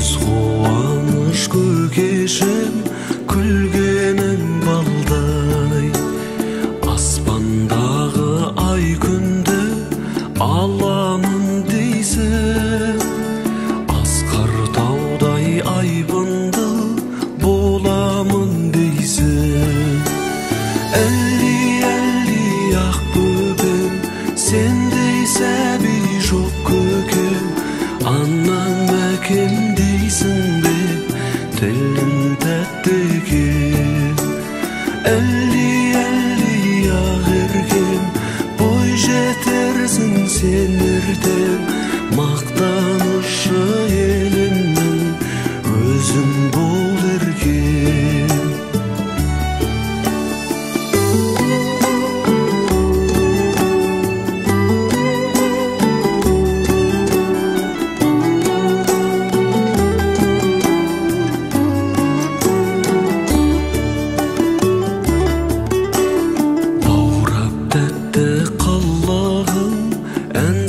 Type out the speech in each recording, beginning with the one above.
Қуаныш көкешім күлгенің балдай, аспандағы ай күнді аламын дейсің, асқар таудай айбынды боламын дейсің. Әлди ақ бөбем, сендей сәби жоқ көкем, анам әкем дейсің бе, тілің тәтті екен. Әлди ақ еркем, бой жетерсің сен ертең, мақтанышы елімнің өзің бол еркем.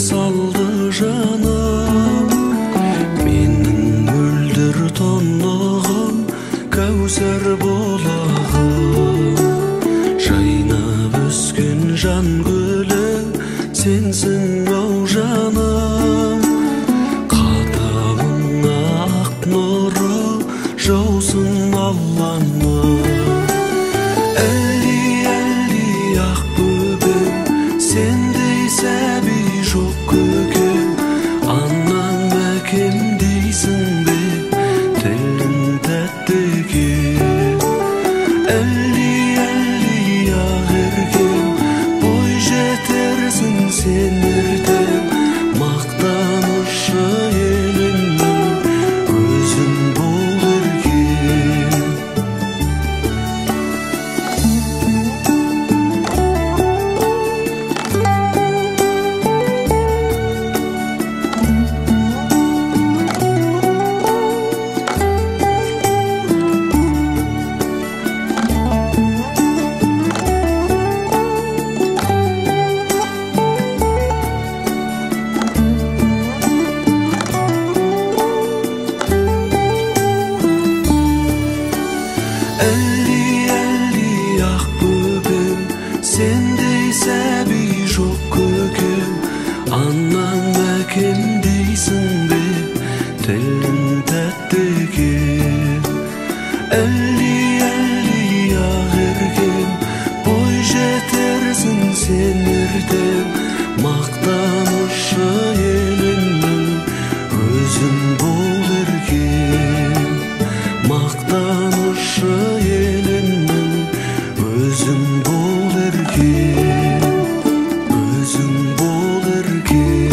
Салды жаным, менің мөлдір тонығым, кәусар болағым. Жайнап өскен жан гүлі сенсің ау жаным, қадамыңа ақ нұры жаусын Алланың. Әлди ақ бөбем, сендей сәби жоқ көкем, анам әкем дейсің бе, тілің тәтті екен. Әлди ақ еркем, бой жетерсің сен ертең, мақтанышы елімнің өзің бол еркем. Әлди ақ бөбем, сендей сәби жоқ көкем, анам әкем дейсің бе, тілің тәтті екен. Әлди ақ еркем, бой жетерсің сен ертең, мақтанышы елімнің өзің бол еркем. Мақтанышы елімнің өзің бол еркем, өзің бол еркем.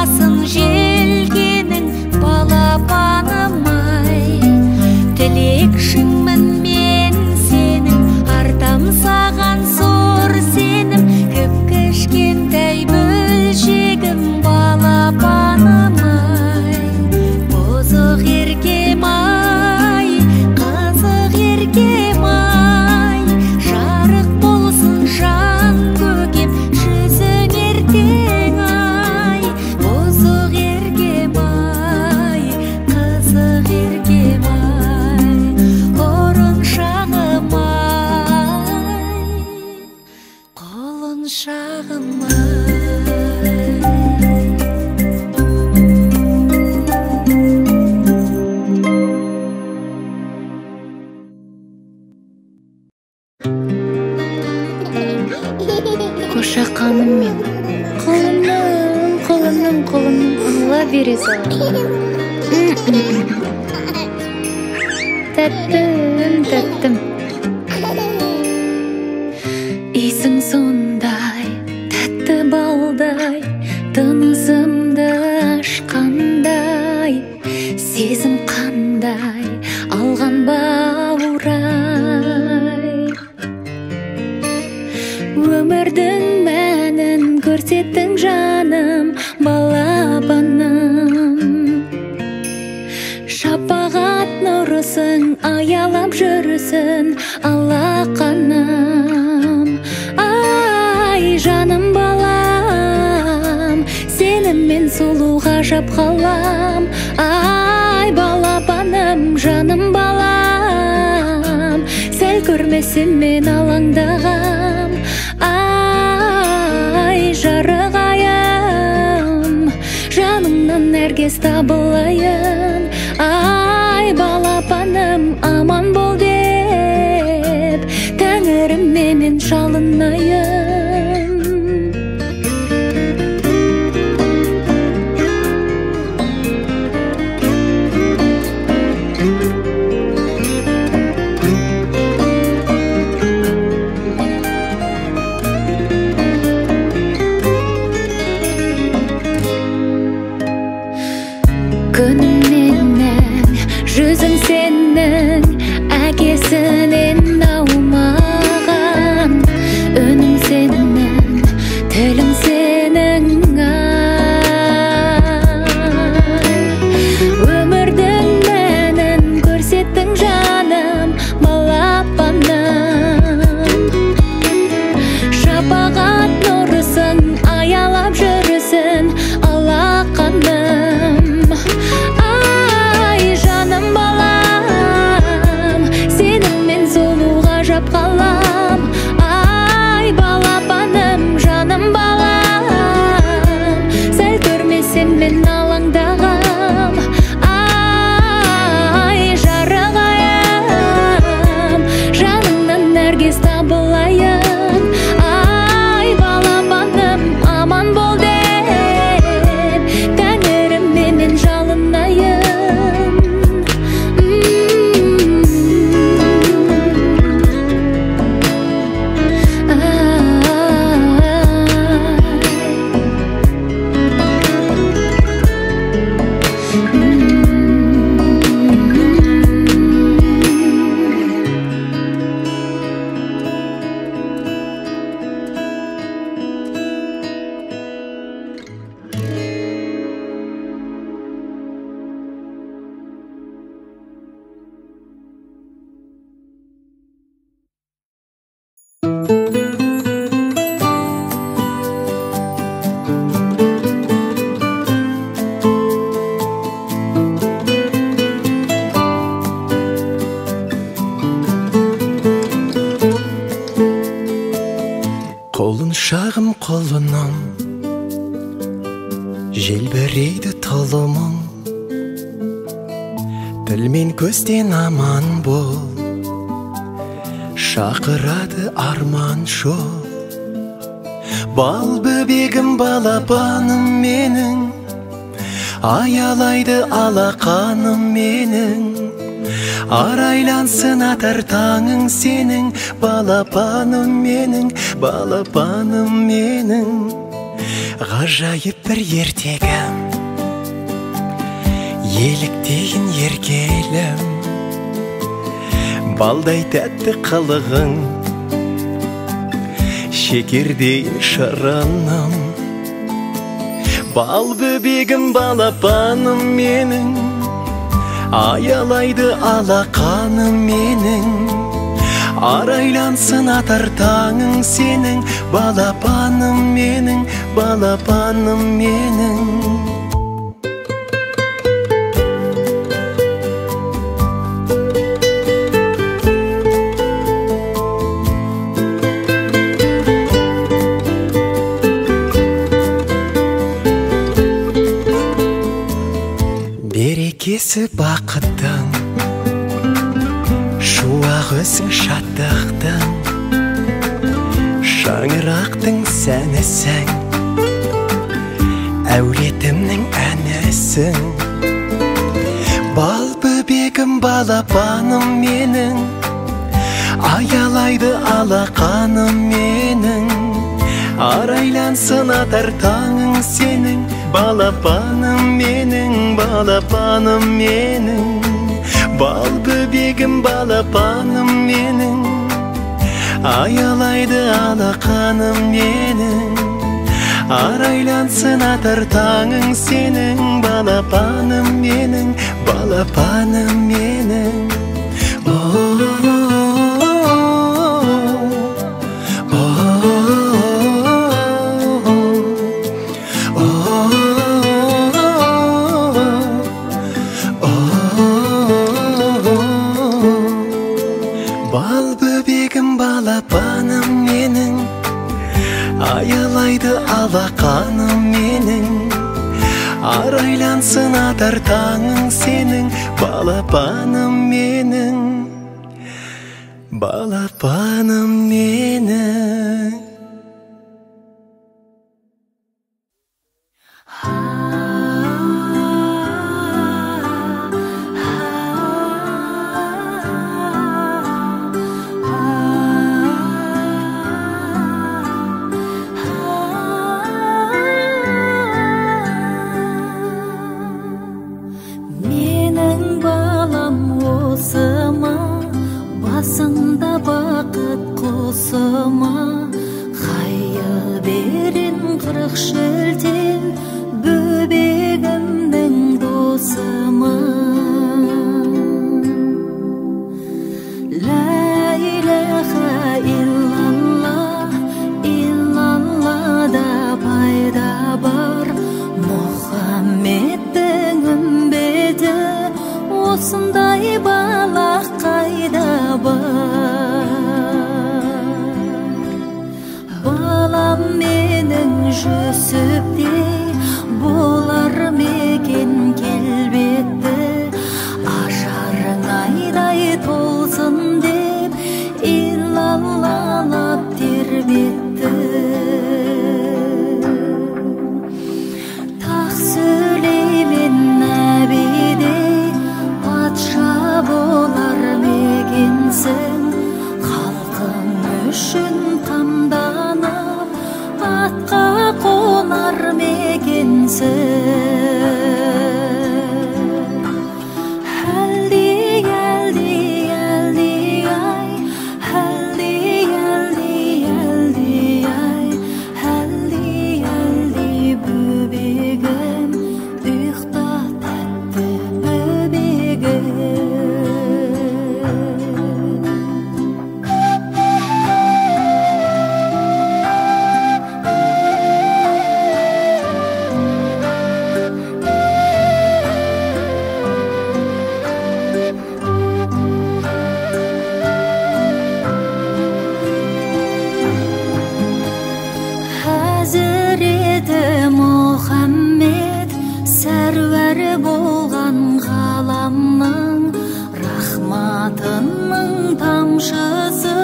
басын желкенің балапаным-ай. Тілекшіңмін мен сенің, артам саған зор сенім, кіп-кішкентай бөлшегім балапаным-ай. Бозық еркем-ай, қызық еркем-ай, жарық болсын жан көкем жүзің ертең-ай. Бозық еркем-ай, қызық еркем-ай, ұрыншағым-ай, құлыншағым-ай. Қошақаным мен қолымның алла бере сал. Тәттім исің сондай, тәтті балдай, тынысымды ашқандай, сезім қандай алған бауырай. Өмірдің мәнін көрсеттің жаным, балапаным. Шапағат нұрысың, аялап жүрісің алақаным. Ай, жаным балам, сеніммен сұлу ғажап қалам. Ай, балапаным, жаным балам, сәл көрмесем мен алаңдағам. Ай, жарық айым, жанымнан нәркес табылайын. Ай, балапаным, аман бол деп, тәңіріме мен шалынайын. Күнімнен жүзің сенің, әкесінен аумаған. Үнің сенің, тілің сенің, өмірдің мәнін көрсеттің жаным, балапаным. Шапағат нұрысың, аялап жүрісің алақаным. Ай, жаным балам, сеніммен сұлу ғажап қалам. Ай, балапаным, жаным балам, сәл көрмесем мен алаңдағам. Ай, жарық айым, жанымнан нәркес табылайын. Ай, балапаным, аман бол деп, тәңіріме мен жалынайын. Құлыншағым құлыным, желбірейді тұлымың, тіл мен көзден аман бол, шақырады арман жол. Бал бөбегім, балапаным менің, аялайды алақаным менің. Арайлансын атар таңың сенің, балапаным менің, балапаным менің. ғажайып бір ертегім, еліктеген еркелім, балдай тәтті қылығың, шекердей шырыным, бал бөбегім, балапаным менің, аялайды алақаным менің, арайлансын атар таңың сенің, балапаным менің, балапаным менің. Берекесі бақыттың, шуағысың шаттықтың, шаңырақтың сәнісің, әулетімнің әнісің. Бал бөбегім, балапаным менің, аялайды алақаным менің, арайлансын атар таңың сенің, балапаным менің, балапаным менің. Бал бөбегім, балапаным менің, аялайды алақаным менің, арайлансын атар таңың сенің, балапаным менің, балапаным менің. Бал бөбегім, балапаным менің, аялайды алақаным менің, арайлансын атар таңың сенің, балапаным менің, балапаным менің. Басында бақыт қосыма, қайы берін қырық шілтен, бөбегімнің досыма. Ла илаха иллаллах, иллаллада пайда бар, Мұхаммедтің үмбеті, осындай балақ қайда бар. Балам менің жүсіптей болар мекен келбетті, ажарың айдай толсын деп иллаллалап тербетті. Тақ Сүлеймен нәбидей патша болар мекенсің, халқың үшін қамданып, атқа қонар мекенсің. Әлди, әлди, әлди, ай, әлди, әлди, әлди, ай, әлди, әлди, бөбегім, ұйықта тәтті бөбегім. Хазіреті Мұхаммед сәрвәр болған ғаламның, рахматының тамшысы,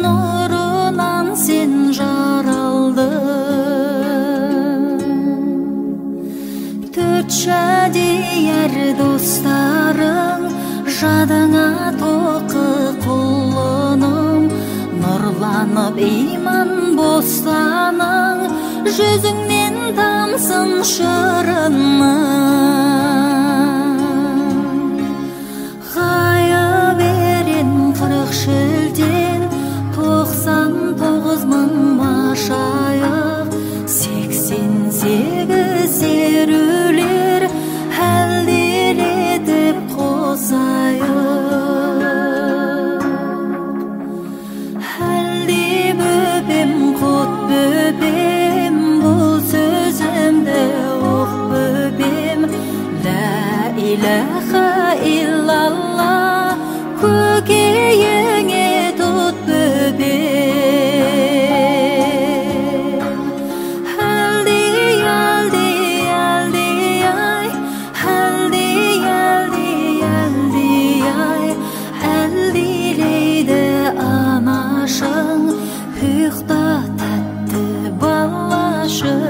нұрынан сен жаралдың. Төрт шәдияр достарың, жадыңа тоқы құлыным, Nurlanıp iman bostanın, Жүзіңнен тамсын шырынның. Ғая берен 40 шілден, 99 мың машайық, 88 серулер әлдеретіп қосайық. Әлде бөбем, құт бөбем, бұл сөзімді оқ бөбем. Ла илаха иллаллах, көкейіңе тұт бөбем. Әлде, әлде, әлде, ай, әлде, әлде, әлде, ай, әлдилейді анашың, ұйықта тәтті балашың.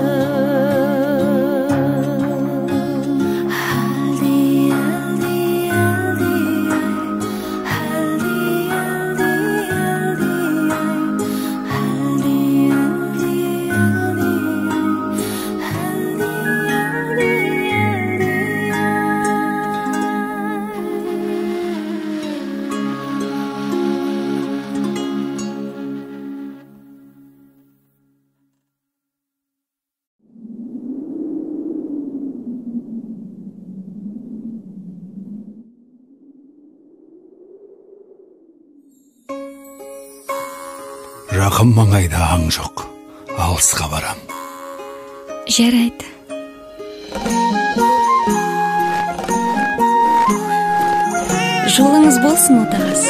Жақын маңайда аң жоқ, алысқа барам. Жарайды. Жолыңыз болсын, отағыз.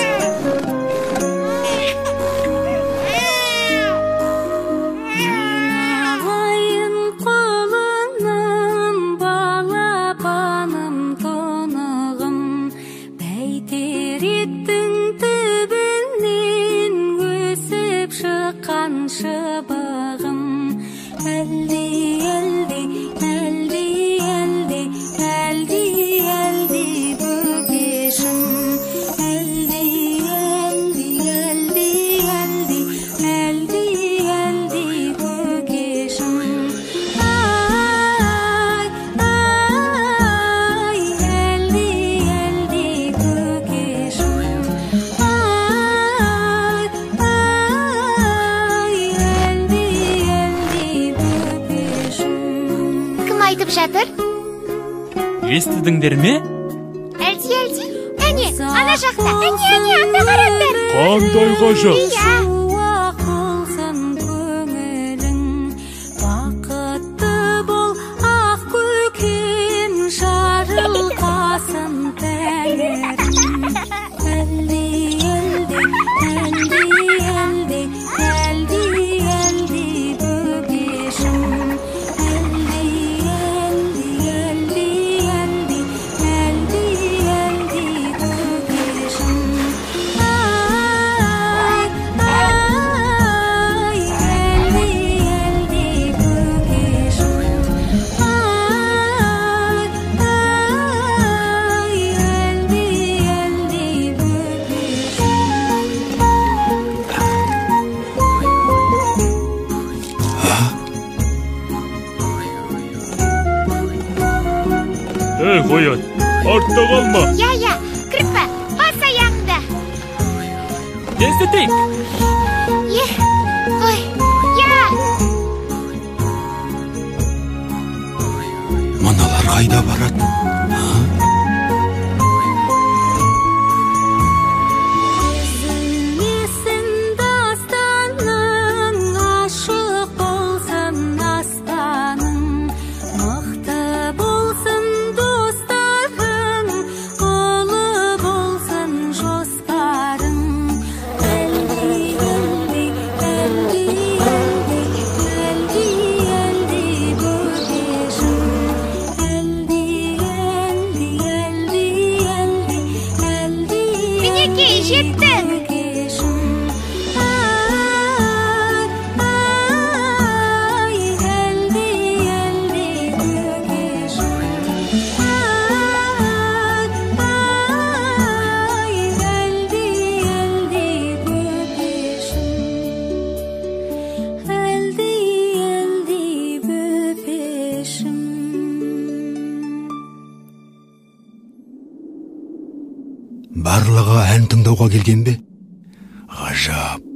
Жатыр? Естідіңдер ме? Әлди, әне, ана жақта, әне, анда қараңдар. Қандай ғажап. Иә. Бақытты бол, ақ көкем жарылқасын тәңірім. Әлди, әлди, әлди, әлди, әлди, әлди бөбешім. Қоян, артта қалма. Я, кірпі, бас аяғында. Тезді Ой, я. Мыналар қайда барады? барлығы ән тыңдауға келген бе? Ғажап.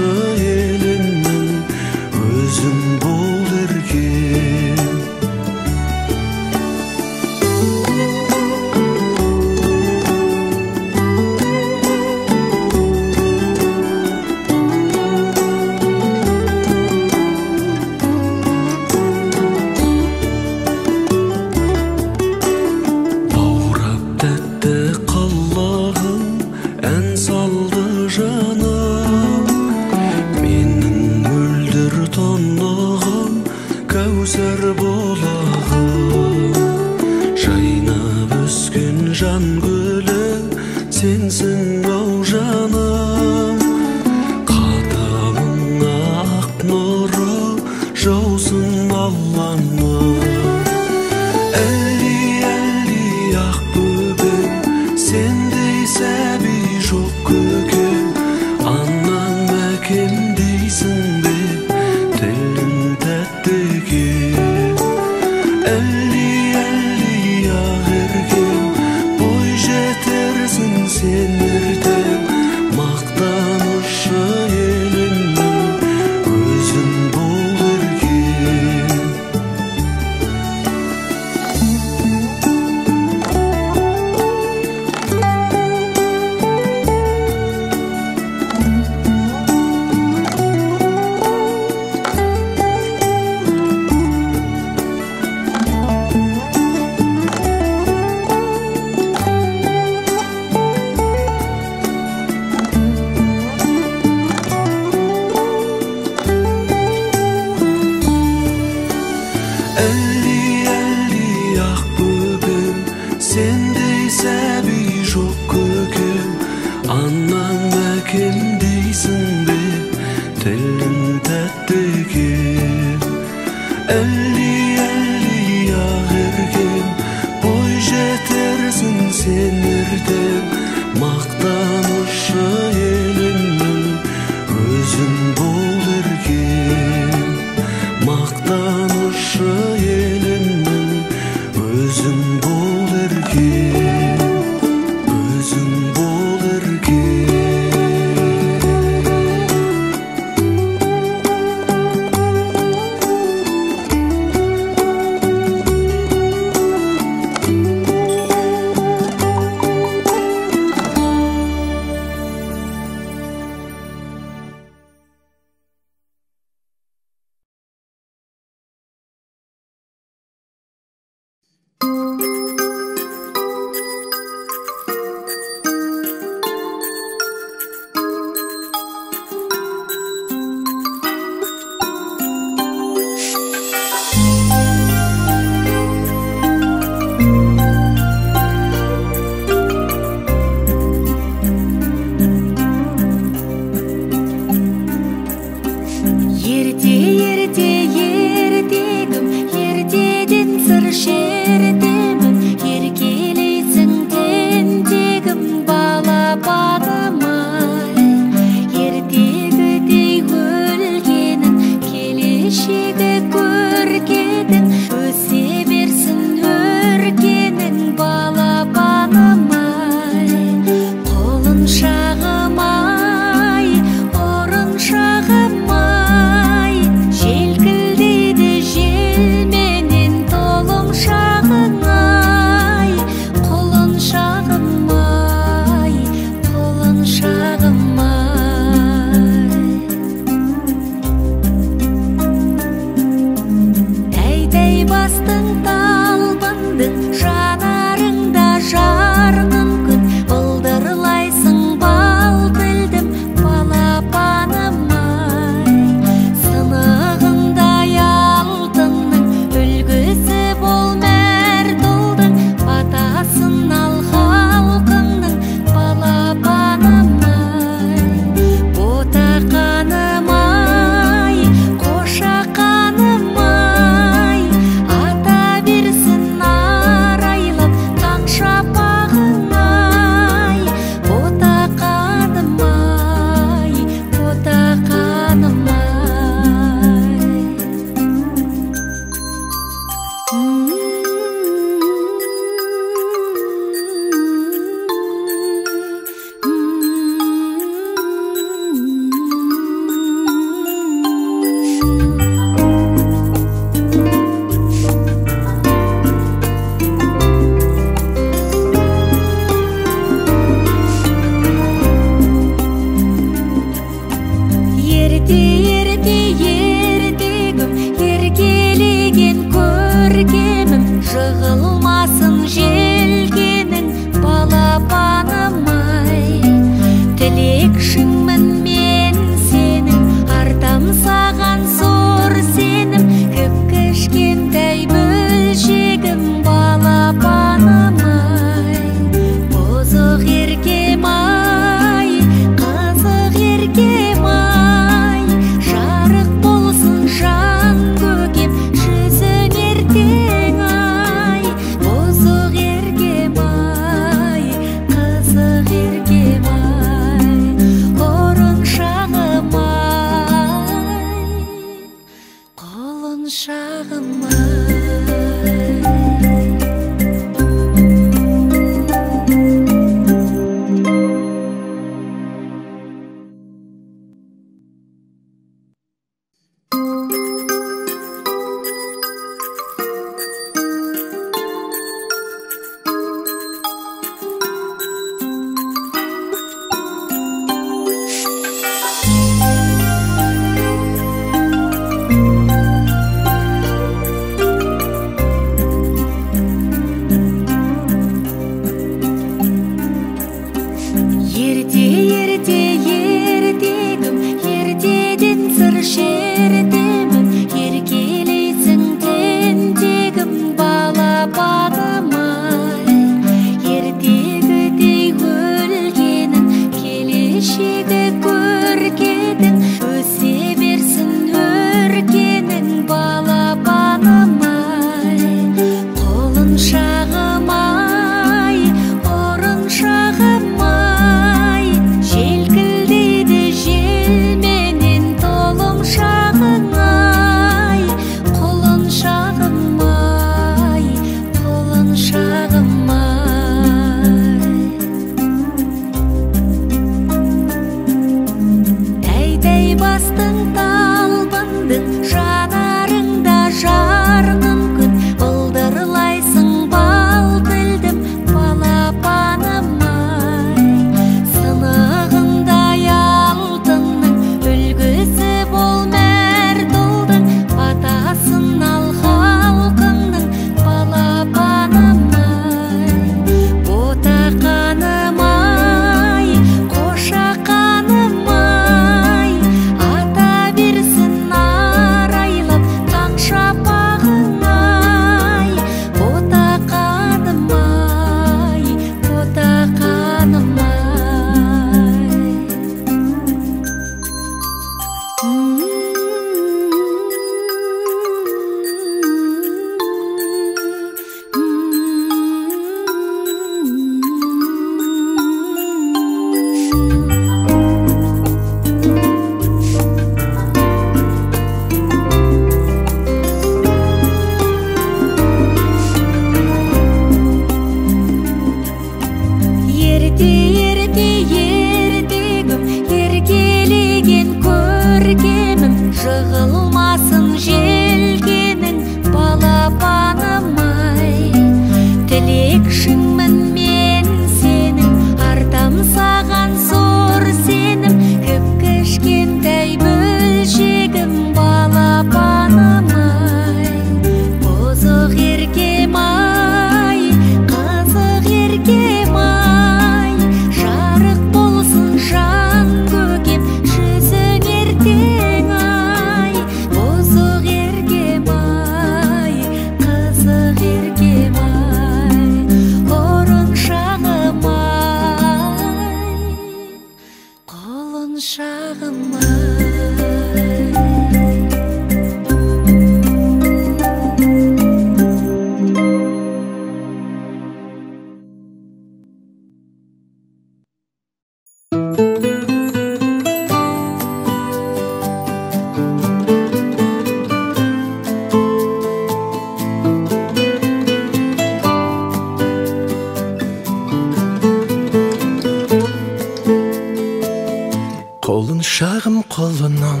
Шағым қолынан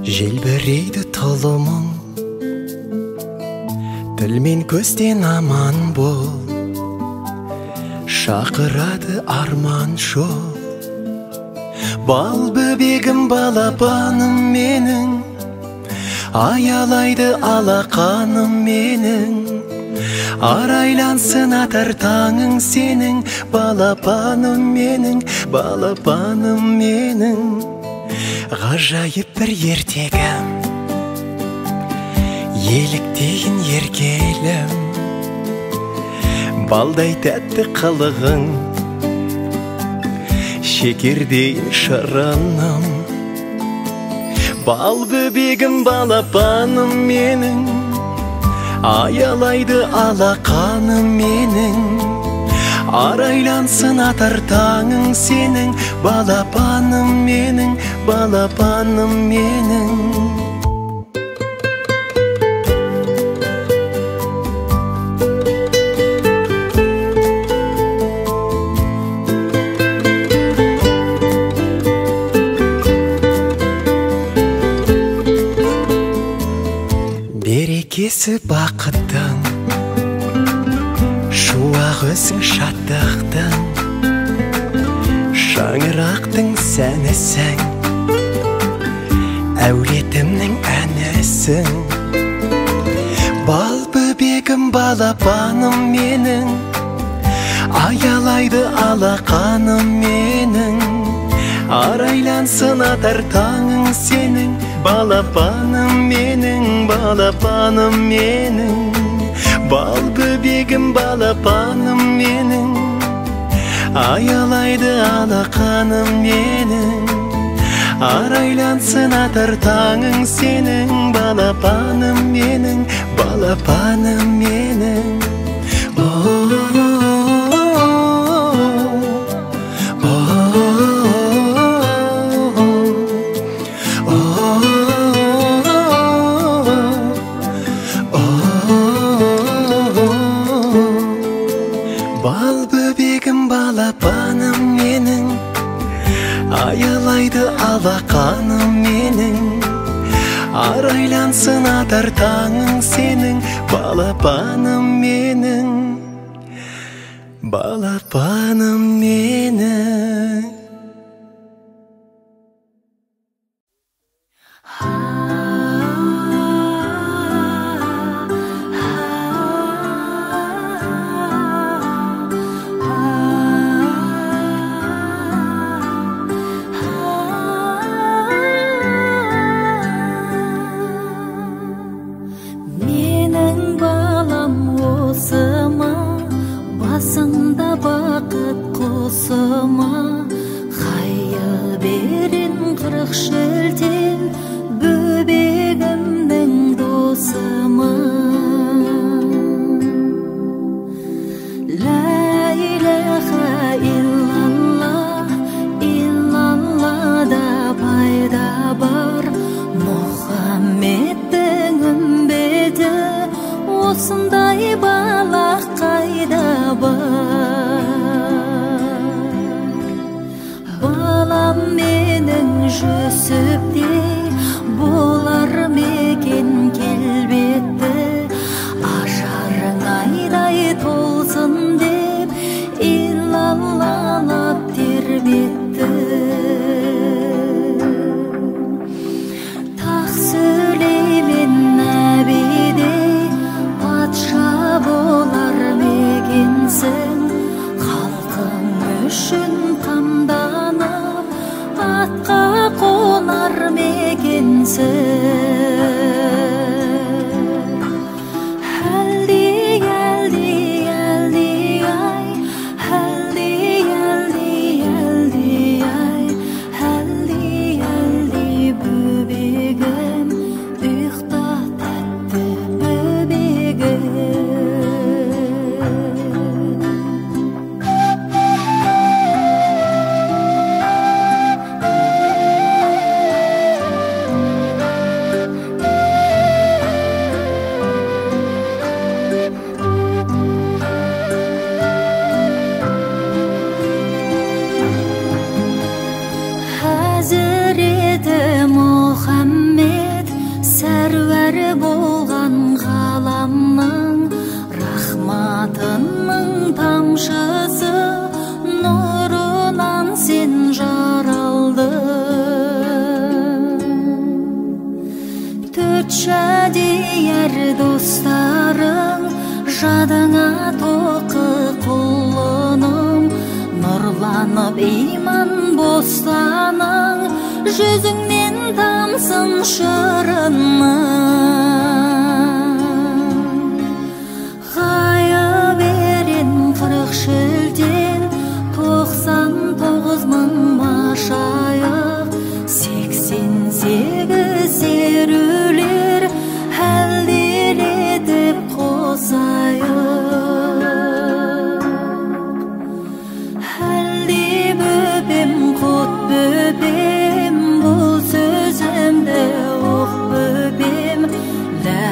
желбірейді тұлымың, тіл мен көзден аман бол, шақырады арман жол. Бал бөбегім, балапаным менің, аялайды алақаным менің. Арайлансын атар таңың сенің, балапаным менің, балапаным менің. Ғажайып бір ертегім, еліктейін еркелім, балдай тәтті қылығың, шекердейін шырыным. Бал бөбегім, балапаным менің, аялайды алақаным менің. Арайлансын атар таңың сенің, балапаным менің, балапаным менің. иесі бақыттың, шуақ өзің шаттықтың, шаңырақтың сәнісің, әулетімнің әнісің. Бал бөбегім, балапаным менің, аялайды алақаным менің. Арайлансын атар таңың сенің, балапаным менің, балапаным менің. Бал бөбегім, балапаным менің, аялайды алақаным менің. Арайлансын атар таңың сенің, балапаным менің, балапаным менің. Бал бөбегім, балапаным менің, аялайды алақаным менің. Арайлансын атар таңың сенің, балапаным менің, балапаным менің. Басында бақыт қосыма, қайы берін қырық шілтен, бөбегімнің досыма. Ла илаха иллаллах, иллаллада пайда бар, Мұхаммедтің үмбеті, осындай балақ қайда бар. Балам менің жүсіптей болар мекен келбетті, ажарың айдай толсын деп иллаллалап тербетті. Тақ сөйлеймен нәбидей, патша болар мекенсің, халқың үшін қамданып, атқа қонар мекенсің. Әлди, әлди, әлди, ай, әлди, әлди, әлди, ай, әлди, әлди, бөбегім, ұйықта тәтті бөбегім. Хазіреті Мұхаммед, сәруәр болған ғаламның, рахматының тамшысы, нұрынан сен жаралдың. Төрт шәдияр достарың, жадыңа тоқы құлыным, нұрланып иман бостаның, жүзіңнен тамсын шырының. Ғайып ерен 40 шілден, 99 мың машайық, 88 серулер, әлдилетіп қосайық. Әлди бөбем, құт бөбем, бұл сөзімді оқ бөбем, лә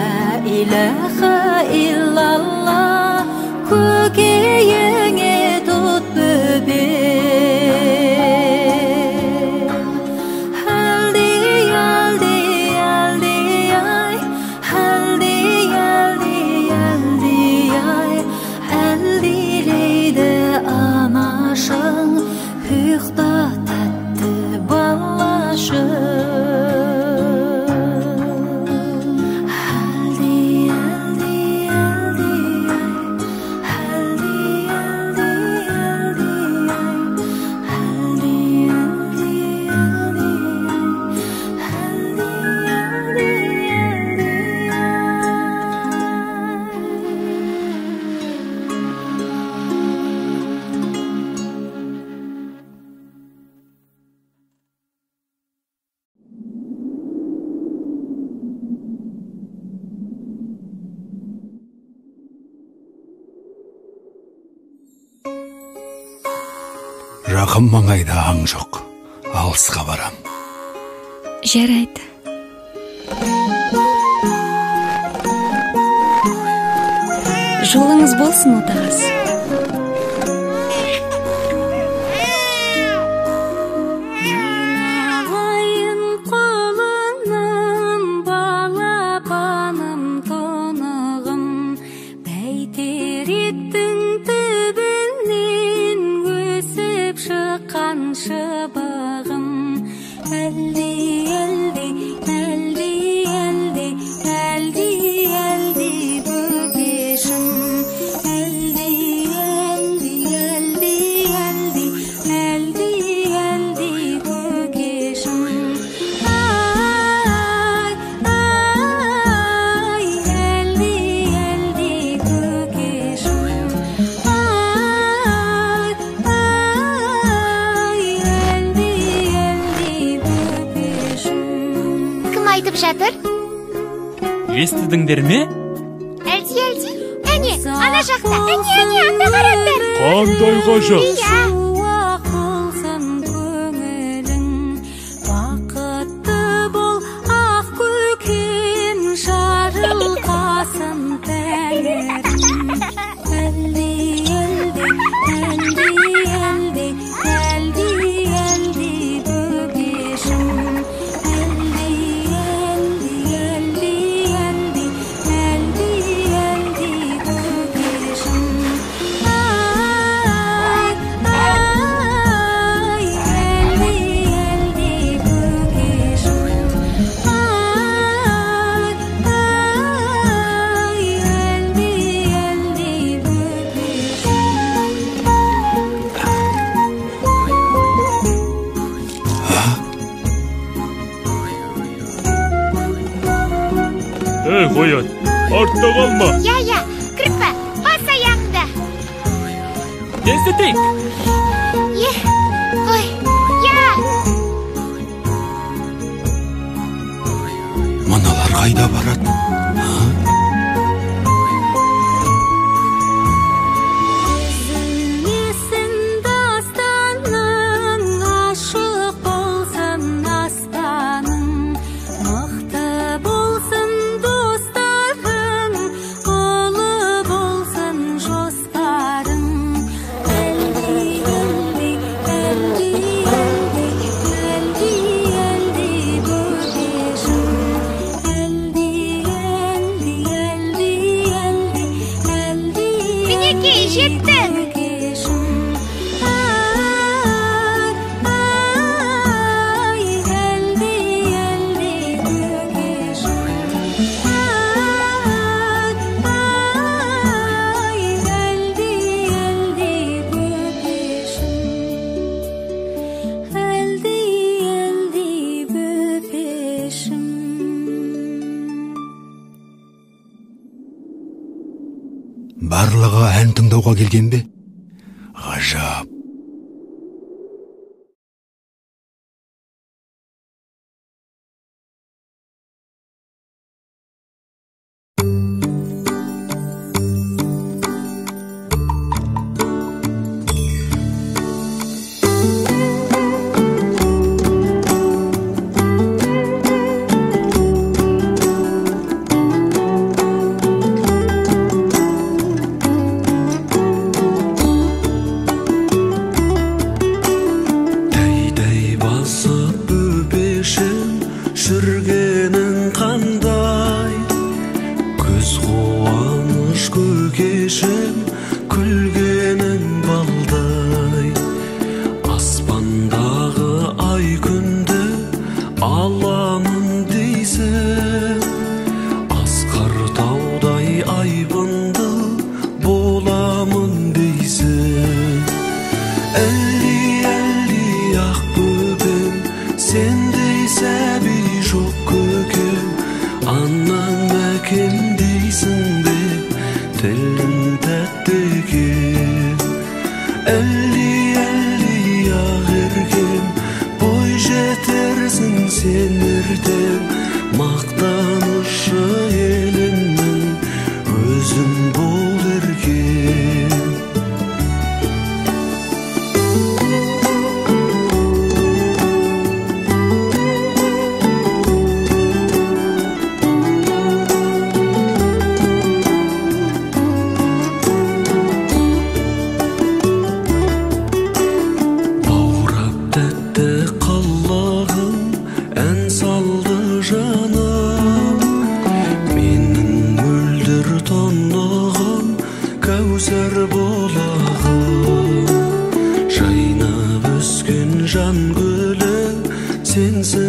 Жақын маңайда аң жоқ, алысқа барам. Жарайды. Жолыңыз болсын, отағыз. Жатыр? Естідіңдер ме? Әлди. Әне, ана жақта. Әне, анда қараңдар. Қандай ғажап. Иә. Бақытты бол, ақ көкен жарылқасын тәңірім. Әлди бөгешім. Қоят, артта қалма. Иә, кіріппі, бас аяғыңды. Тездетейік. Ой, иә. Мыналар қайда барады? Барлығы ән тыңдауға келген бе? Ғажап.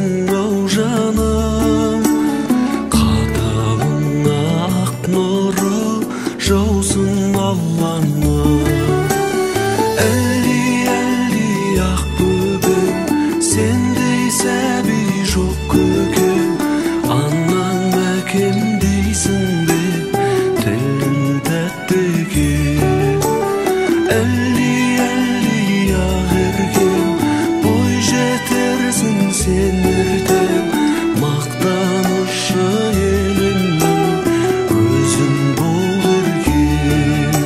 берсін ау жаным, қаталың ақ нұры жаусын Алланың. Әлди ақ бөбем, сендей сәби жоқ көкем, аннан мәкем дейсің бе, тілің тәтті екен. Әлди ақ еркем, бой жетерсің сен ертең, мақтанышы елімнің өзің бол еркем.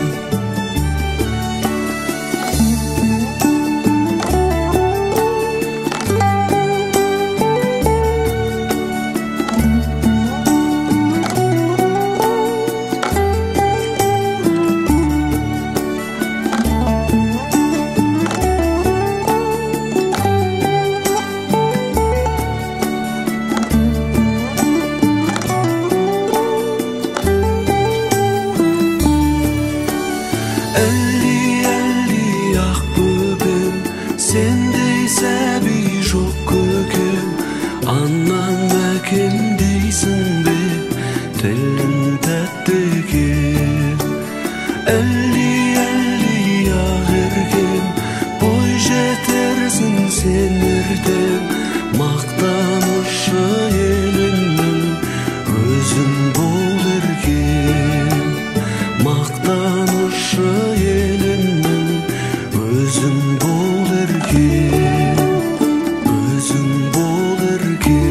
Әлди ақ бөбем, сендей сәби жоқ көкем, аннан мәкем дейсің бе, тілің тәтті екен. Әлди ақ еркем, бой жетерсің сен ертең, мақтанышы елімнің өзің бол еркем. Мақтанышы елімнің өзің бол еркем, өзің бол еркем.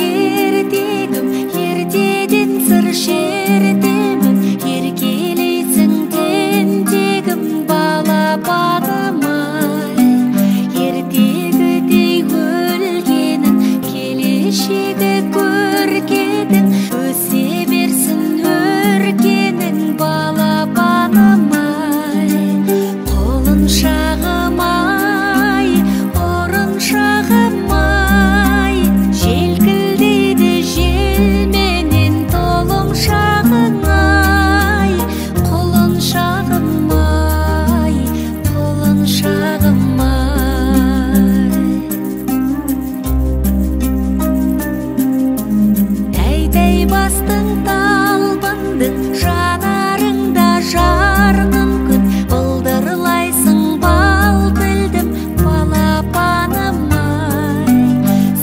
Ертегім, ертеден сыр шертемін, еркелейсің тентегім балапаным-ай. Ертегідей өлгенің, келешегі көркедің, өсе берсін өркенің балапаным-ай. Құлыншағым-ай, ұрыншағым-ай, желкілдейді желменен толымшағың-ай. Құлыншағым-ай, құлыншағым-ай. Тәй-тәй бастың талпындың, жанарыңда жарқын күн, былдырлайсың бал тілдім балапаным-ай.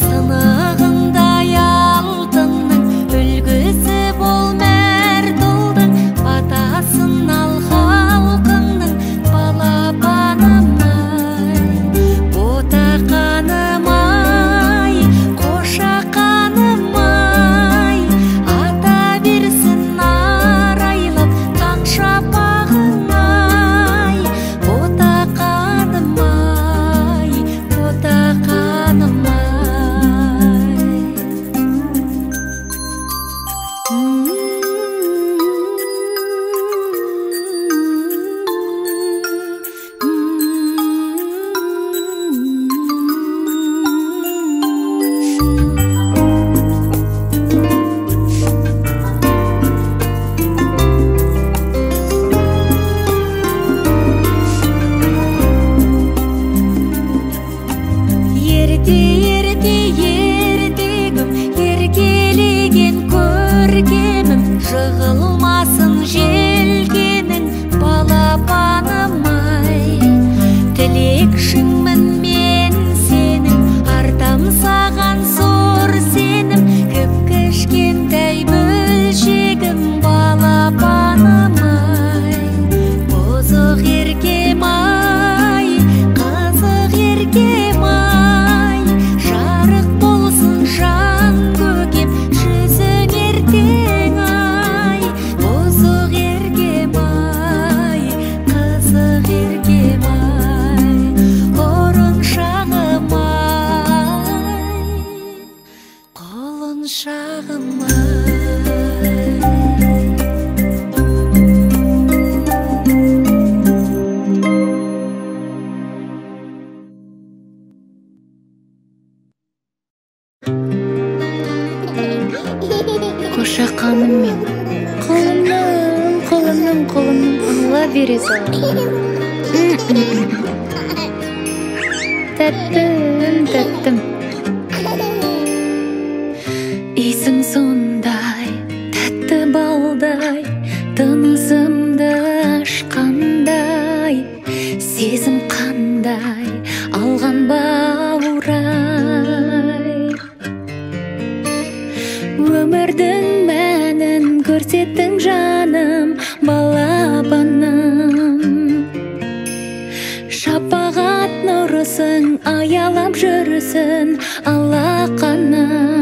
Сынығындай алтынның, үлгісі бол мәртұлдың, батасын ал халқыңның балапаным-ай. Ботақаным-ай, қошақаным-ай, ата берсін арайлап таң шапағың-ай. Ботақаным-ай, ботақаным-ай. Ертегім, еркелеген көркемім, жығылмасын желкенің балапаным-ай. Тілекшіңмін мен сенің, артам саған зор сенім, кіп-кішкентай бөлшегім балапаным-ай. Бозық еркем-ай, Тәттім Исің сондай, тәтті балдай, тынысымды ашқандай, сезім қандай, алған бауырай. Өмірдің мәнін көрсеттің жаным, балапаным. Шапағат нұрысың, аялап жүрісің, алақаным.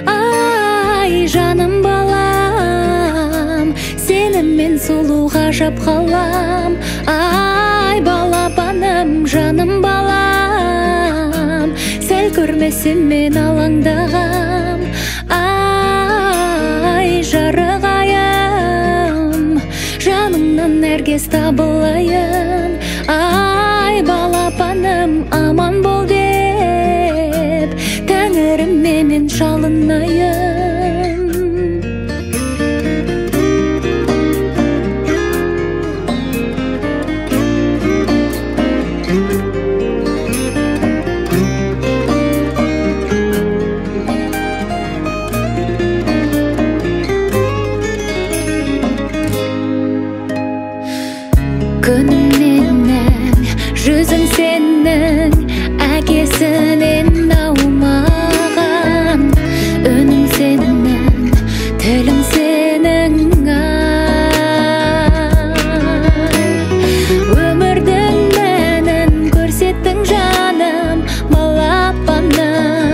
Ай, жаным балам, сеніммен сұлу ғажап қалам. Ай, балапаным, жаным балам, сәл көрмесем мен алаңдағам. Ай, жарығайым, жанымнан нәркес табылайын. Ай, балапаным, аман бол деп, тәңірім менен жалынайын. Күнімнен жүзің сенің, әкесінен аумаған. Үнің сенің, тілің сенің, өмірдің мәнін көрсеттің жаным, балапаным.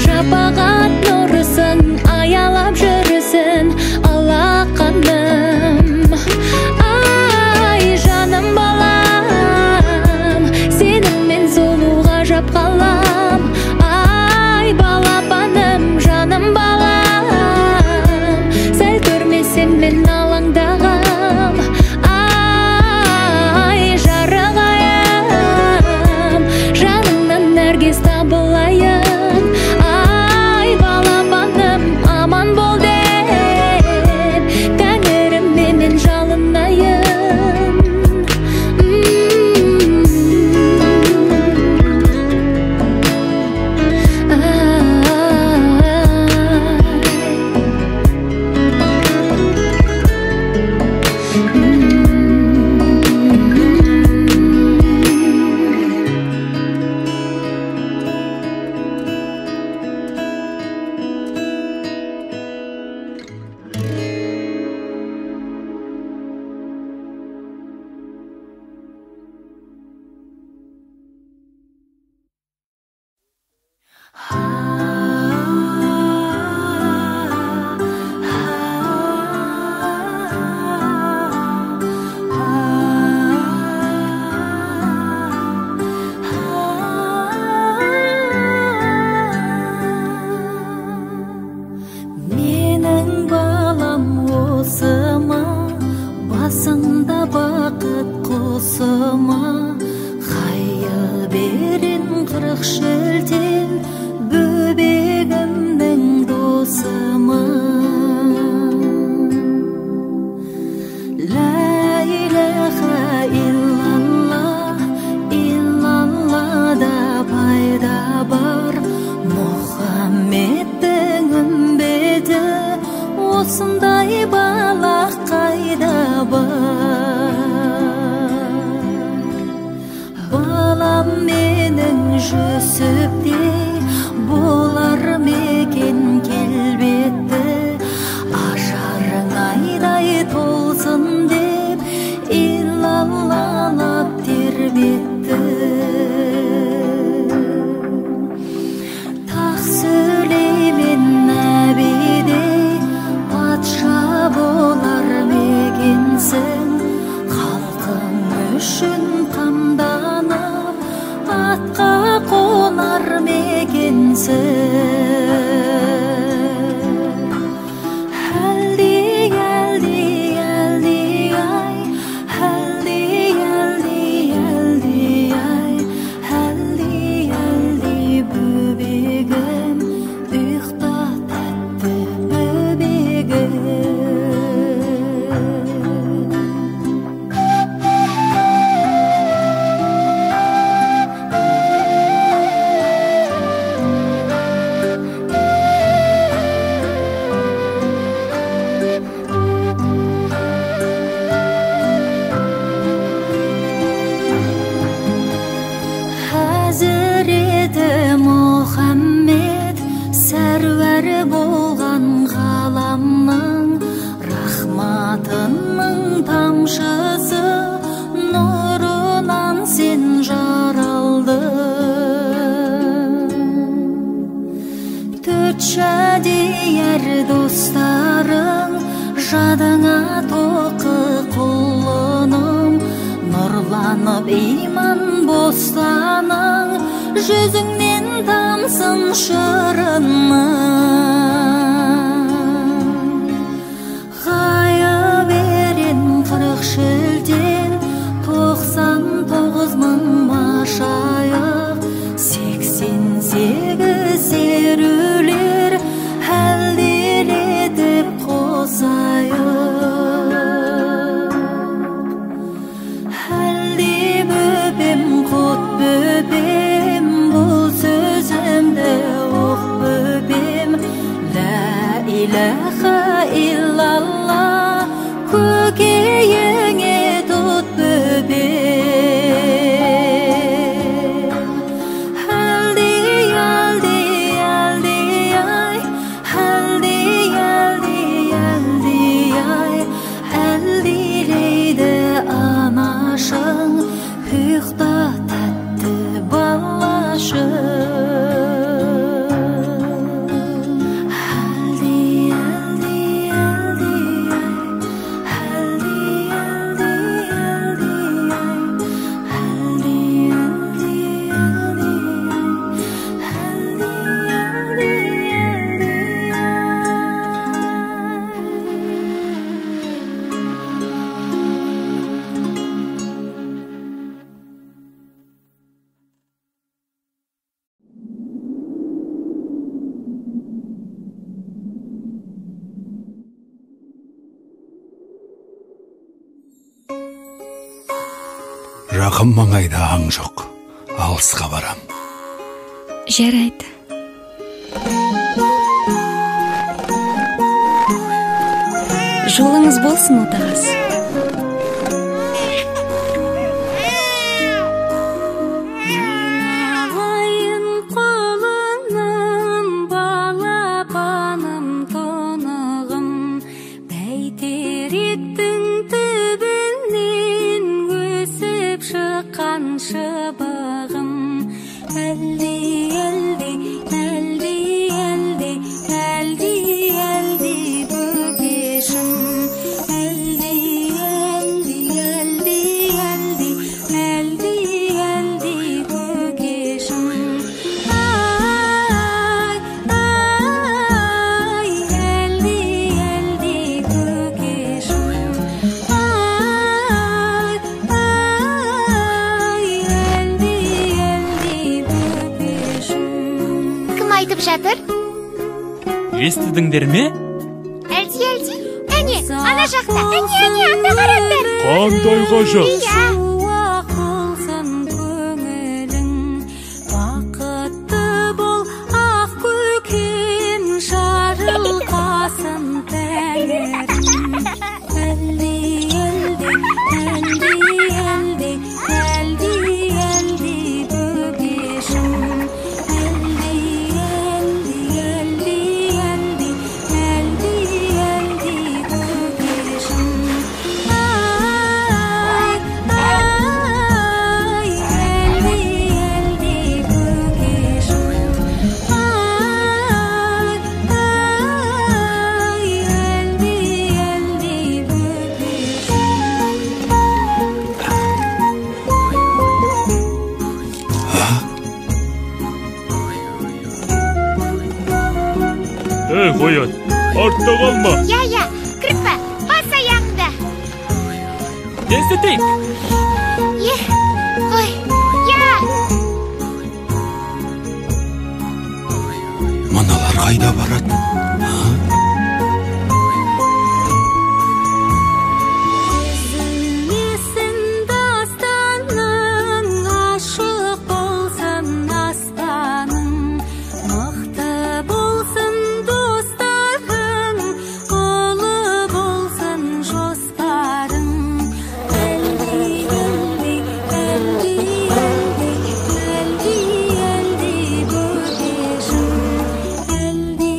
Шапағат нұрысың, аялап жүрісің, алақаным. Ай, жаным балам, сеніммен сұлу ғажап қалам. Ай, балапаным, жаным балам, сәл көрмесем мен алаңдағам. Ай, жарығайым, жанымнан нәркес табылайын. Ай, балапаным, аман бол деп, тәңірім менен жалынайын. Менің балам осы ма, басында бақыт құсы ма, қайы берен қырық шілтен, бөбегімнің досы ма. Ла илаха иллаллах, иллаллада пайда бар, Мұхаммедтің үмбеті, осындай балақ қайда бар. Балам менің жүсіптей, болар мекен келбетті, ажарың айдай толсын деп, иллаллалап тербетті. Тақ сөйлеймен нәбидей, патша болар мекенсің, халқың үшін қамданып, атқа қонар мекенсің. Әлди, әлди, әлди, ай, әлди, әлди, әлди, ай, әлди, әлди, бөбегім, ұйықта тәтті бөбегім. тамшысы нұрынан сен жаралдың. Төрт шәдияр достарың жадыңа тоқы құлыным, нұрланып иман бостаның, жүзіңнен тамсын шырының. Ғайы берен 40 шілден 99 мың машайық, 88 серулер әлделетіп қосайық. Әлде бөбем, қот бөбем, бұл сөзімді оқ бөбем. Ла илаха иллалла, көкейіңе тұт бөбем. Әлде, әлде, әлде ай, әлде, әлде, әлде ай, әлдилейді анашың, ұйықта тәтті балашың. Жақын маңайда аң жоқ, алысқа барам. Жарайды. Жолыңыз болсын, отағыз. Ағайын қолыңнан балапаным тонығым, бәйтеректің түбінен өсіп шыққан шыбығым. Әлде, әлде, әлде, әлде, әлде, әлде бөбешім. Әлде, әлде, әлде, әлде, әлде, әлде бөбешім. Ай, ай, әлде, әлде бөбешім. Ай, ай, әлде, әлде бөбешім. Кім айтып жатыр? Естідіңдер ме? Әлде, әлде. Әне, ана жақта. Әне, анда қараңдар. Қандай ғажап. Иә. Болсын көңілің, бақытты бол ақ көкен, жарылқасын тәңірім. Әлде, әлде, әлде, әлде, әлде, әлде бөбешім. Әлде, әлде, әлде, әлде, әлде, әлде бөбешім. Ай, ай, әлде, әлде бөбешім. Ай, ай, әлде, әлде Қоят, артта қалма. Иә, кірпі, бас аяғыңды. Тезді Ой, иә. Мыналар қайда барады? Үзілмесін дастаның, ашық болсын аспаның, мықты болсын достарың, ұлы болсын жоспарың. Әлде, әлде, әлде, әлде, әлде, әлде бөбешім. Әлде,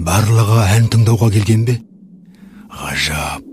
барлығы ән тыңдауға келген бе? Ғажап.